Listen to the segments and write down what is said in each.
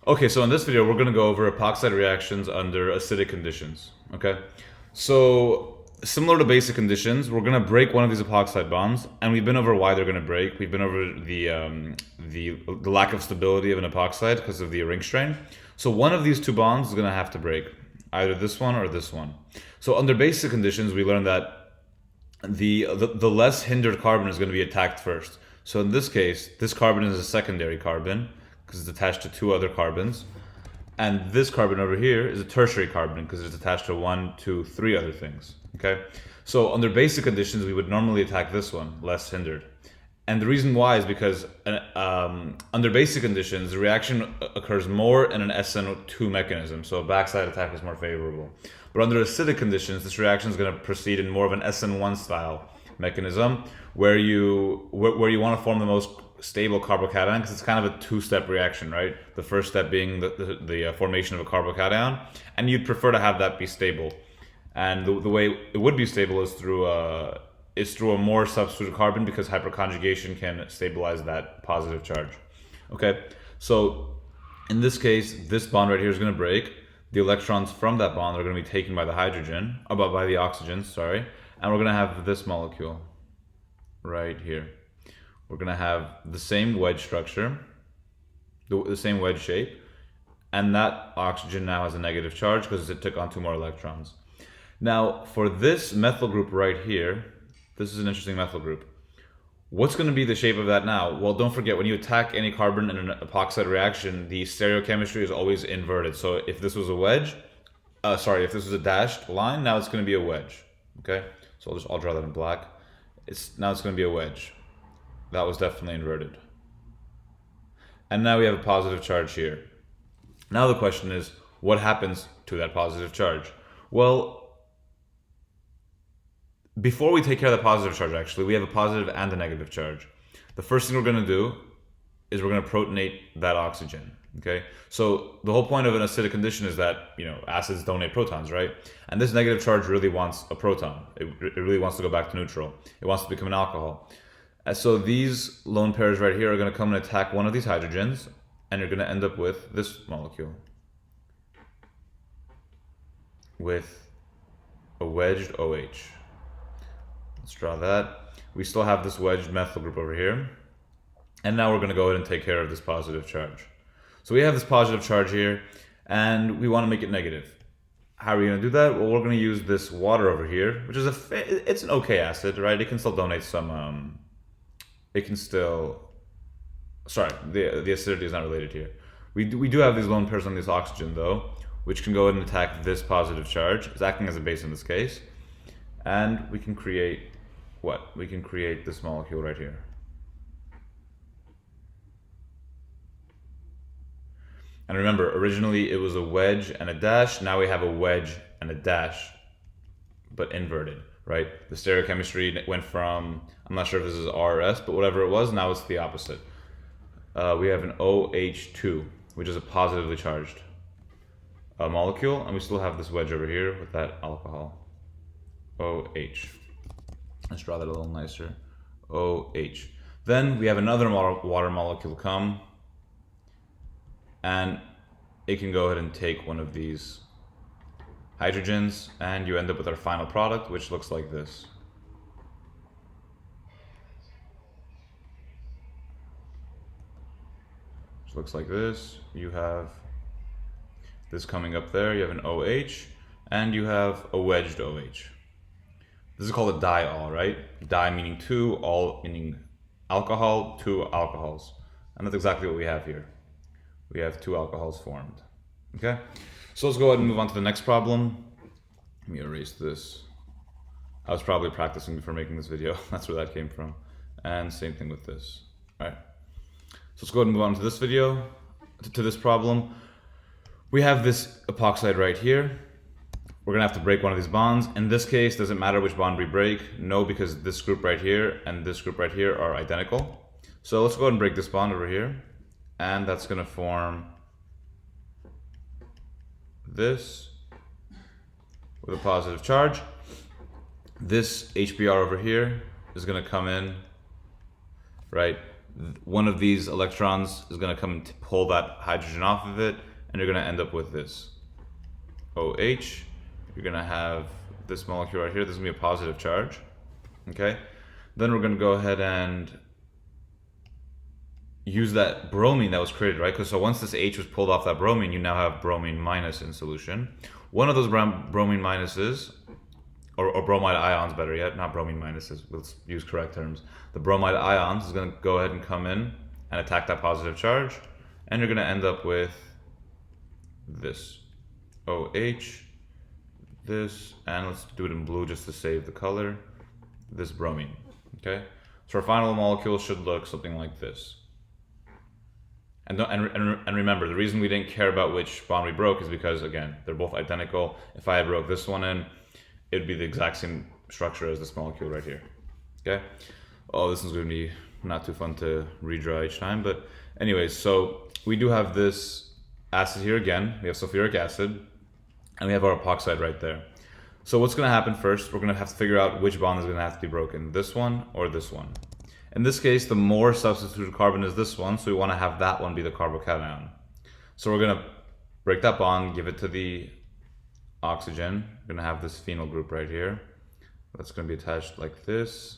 Okay, so in this video, we're going to go over epoxide reactions under acidic conditions. Okay, so similar to basic conditions, we're going to break one of these epoxide bonds, and we've been over why they're going to break. We've been over the lack of stability of an epoxide because of the ring strain. So one of these two bonds is going to have to break, either this one or this one. So under basic conditions, we learned that the less hindered carbon is going to be attacked first. So in this case, this carbon is a secondary carbon because it's attached to two other carbons. And this carbon over here is a tertiary carbon because it's attached to one, two, three other things. Okay? So under basic conditions, we would normally attack this one, less hindered. And the reason why is because under basic conditions, the reaction occurs more in an SN2 mechanism, so a backside attack is more favorable. But under acidic conditions, this reaction is going to proceed in more of an SN1 style mechanism, where you want to form the most stable carbocation, because it's kind of a two-step reaction, right? The first step being the formation of a carbocation, and you'd prefer to have that be stable. And the way it would be stable is through a more substituted carbon, because hyperconjugation can stabilize that positive charge. Okay, so in this case, this bond right here is going to break. The electrons from that bond are going to be taken by the hydrogen, by the oxygen, sorry, and we're going to have this molecule right here. We're going to have the same wedge structure, the same wedge shape, and that oxygen now has a negative charge because it took on two more electrons. Now, for this methyl group right here, this is an interesting methyl group. What's going to be the shape of that now? Well, don't forget, when you attack any carbon in an epoxide reaction, the stereochemistry is always inverted. So if this was a wedge, if this was a dashed line, now it's going to be a wedge. Okay, so I'll draw that in black. Now it's going to be a wedge. That was definitely inverted. And now we have a positive charge here. Now the question is, what happens to that positive charge? Well, before we take care of the positive charge, actually, we have a positive and a negative charge. The first thing we're going to do is we're going to protonate that oxygen. Okay, so the whole point of an acidic condition is that, acids donate protons, right? And this negative charge really wants a proton. It really wants to go back to neutral. It wants to become an alcohol. And so these lone pairs right here are going to come and attack one of these hydrogens, and you're going to end up with this molecule with a wedged OH. Let's draw that. We still have this wedged methyl group over here. And now we're going to go ahead and take care of this positive charge. So we have this positive charge here, and we want to make it negative. How are we going to do that? Well, we're going to use this water over here, which is it's an okay acid, right? It can still donate some, the acidity is not related here. We do have these lone pairs on this oxygen though, which can go ahead and attack this positive charge. It's acting as a base in this case. And we can create what? We can create this molecule right here. And remember, originally it was a wedge and a dash. Now we have a wedge and a dash, but inverted, right? The stereochemistry went from, I'm not sure if this is R or S, but whatever it was, now it's the opposite. We have an OH2, which is a positively charged molecule, and we still have this wedge over here with that alcohol. OH. Let's draw that a little nicer. OH. Then we have another water molecule come, and it can go ahead and take one of these hydrogens, and you end up with our final product, which looks like this. Which looks like this. You have this coming up there. You have an OH, and you have a wedged OH. This is called a diol, right? Di meaning two, all meaning alcohol, two alcohols. And that's exactly what we have here. We have two alcohols formed. Okay? So let's go ahead and move on to the next problem. Let me erase this. I was probably practicing before making this video. That's where that came from. And same thing with this. All right. So let's go ahead and move on to this video, to this problem. We have this epoxide right here. We're gonna have to break one of these bonds. In this case, does it matter which bond we break? No, because this group right here and this group right here are identical. So let's go ahead and break this bond over here. And that's gonna form this with a positive charge. This HBr over here is gonna come in, right, One of these electrons is going to come and pull that hydrogen off of it, and you're going to end up with this OH. You're going to have this molecule right here. This is going to be a positive charge. Okay? Then we're going to go ahead and use that bromine that was created, right? Because so once this H was pulled off that bromine, you now have bromine minus in solution. One of those bromine minuses, or bromide ions better yet, not bromine minuses, let's use correct terms. The bromide ions is going to go ahead and come in and attack that positive charge, and you're going to end up with this OH, this, and let's do it in blue just to save the color, this bromine, okay? So our final molecule should look something like this. And remember, the reason we didn't care about which bond we broke is because, again, they're both identical. If I had broke this one in, it would be the exact same structure as this molecule right here, okay? Oh, this is going to be not too fun to redraw each time, but anyways, so we do have this acid here again. We have sulfuric acid, and we have our epoxide right there. So what's going to happen first, we're going to have to figure out which bond is going to have to be broken, this one or this one. In this case, the more substituted carbon is this one, so we want to have that one be the carbocation. So we're going to break that bond, give it to the oxygen. We're going to have this phenyl group right here. That's going to be attached like this.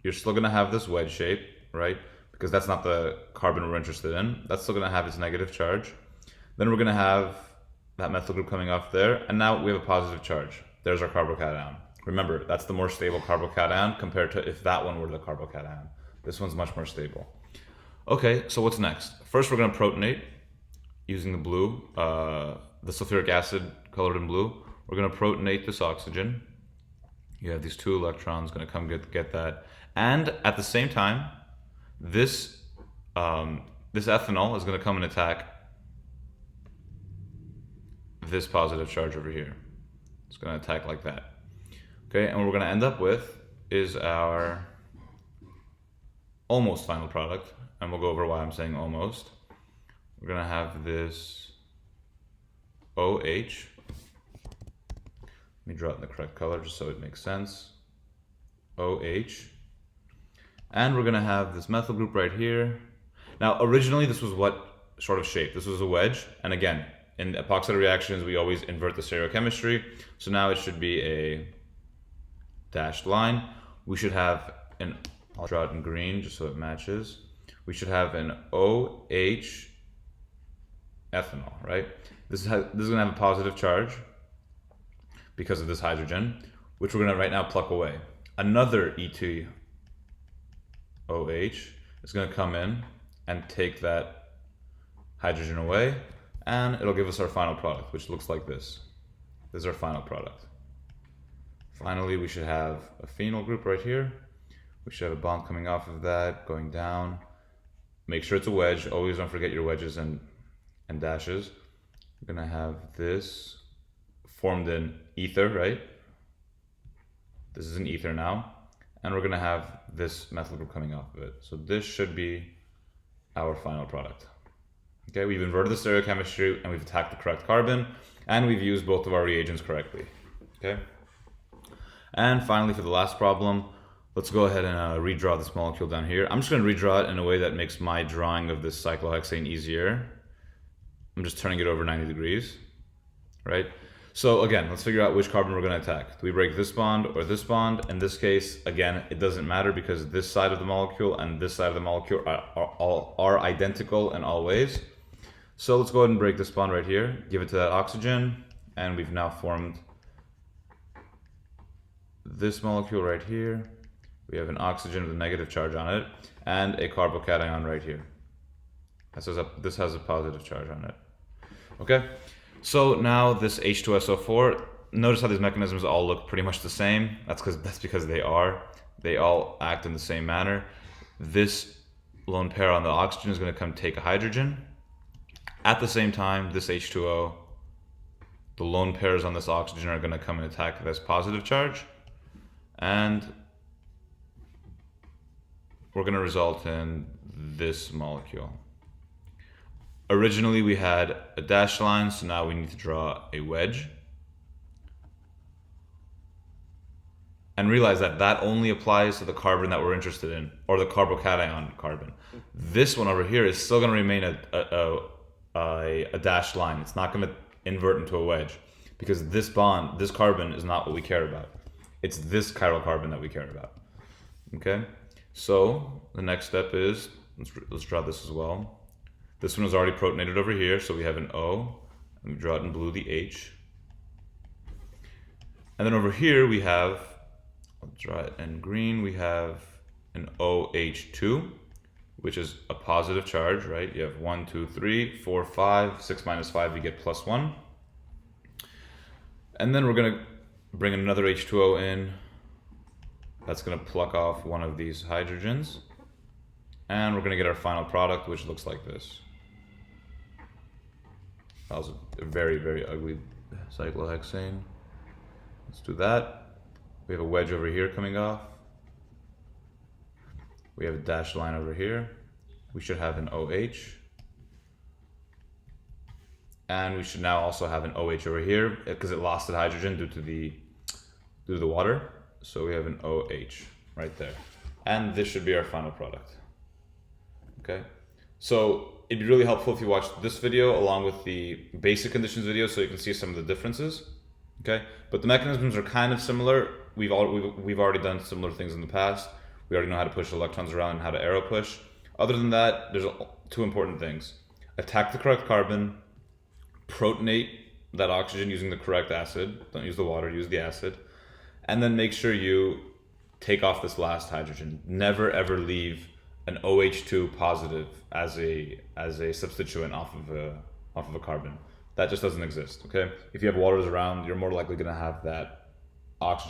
You're still going to have this wedge shape, right? Because that's not the carbon we're interested in. That's still going to have its negative charge. Then we're going to have that methyl group coming off there, and now we have a positive charge. There's our carbocation. Remember, that's the more stable carbocation compared to if that one were the carbocation. This one's much more stable. Okay, so what's next? First, we're going to protonate using the blue, the sulfuric acid colored in blue. We're going to protonate this oxygen. You have these two electrons going to come get that. And at the same time, this ethanol is going to come and attack this positive charge over here. It's going to attack like that. Okay, and what we're going to end up with is our almost final product, and we'll go over why I'm saying almost. We're going to have this OH. Let me draw it in the correct color just so it makes sense. OH. And we're going to have this methyl group right here. Now, originally, this was what sort of shape? This was a wedge, and again, in epoxide reactions, we always invert the stereochemistry. So now it should be a dashed line. We should have an, I'll draw it in green just so it matches. We should have an OH ethanol, right? This is gonna have a positive charge because of this hydrogen, which we're gonna right now pluck away. Another ET OH is gonna come in and take that hydrogen away, and it'll give us our final product, which looks like this. This is our final product. Finally, we should have a phenyl group right here. We should have a bond coming off of that, going down. Make sure it's a wedge. Always don't forget your wedges and dashes. We're gonna have this formed in ether, right? This is an ether now. And we're gonna have this methyl group coming off of it. So this should be our final product. Okay, we've inverted the stereochemistry and we've attacked the correct carbon, and we've used both of our reagents correctly. Okay. And finally, for the last problem, let's go ahead and redraw this molecule down here. I'm just going to redraw it in a way that makes my drawing of this cyclohexane easier. I'm just turning it over 90 degrees, right? So again, let's figure out which carbon we're going to attack. Do we break this bond or this bond? In this case, again, it doesn't matter because this side of the molecule and this side of the molecule are identical in all ways. So let's go ahead and break this bond right here, give it to that oxygen, and we've now formed this molecule right here. We have an oxygen with a negative charge on it, and a carbocation right here. This has a positive charge on it. Okay, so now this H2SO4, notice how these mechanisms all look pretty much the same. That's because they all act in the same manner. This lone pair on the oxygen is going to come take a hydrogen. At the same time, this H2O, the lone pairs on this oxygen are going to come and attack this positive charge, and we're going to result in this molecule. Originally we had a dashed line, so now we need to draw a wedge. and realize that that only applies to the carbon that we're interested in, or the carbocation carbon. This one over here is still going to remain a dashed line. It's not going to invert into a wedge, because this bond, this carbon, is not what we care about. It's this chiral carbon that we care about. Okay, so the next step is, let's draw this as well. This one is already protonated over here, so we have an O. Let me draw it in blue, the H. And then over here we have, I'll draw it in green, we have an OH2, which is a positive charge, right? You have 1, 2, 3, 4, 5, 6 minus 5, you get +1. And then we're gonna bring another H2O in. That's gonna pluck off one of these hydrogens. And we're gonna get our final product, which looks like this. That was a very, very ugly cyclohexane. Let's do that. We have a wedge over here coming off. We have a dashed line over here. We should have an OH. And we should now also have an OH over here, because it lost the hydrogen due to the water. So we have an OH right there. And this should be our final product. Okay. So it'd be really helpful if you watched this video along with the basic conditions video, so you can see some of the differences. Okay, but the mechanisms are kind of similar. We've already done similar things in the past. We already know how to push electrons around and how to arrow push. Other than that, there's two important things. Attack the correct carbon, protonate that oxygen using the correct acid. Don't use the water, use the acid. And then make sure you take off this last hydrogen. Never ever leave an OH2 positive as a substituent off of a carbon. That just doesn't exist, okay? If you have waters around, you're more likely gonna have that oxygen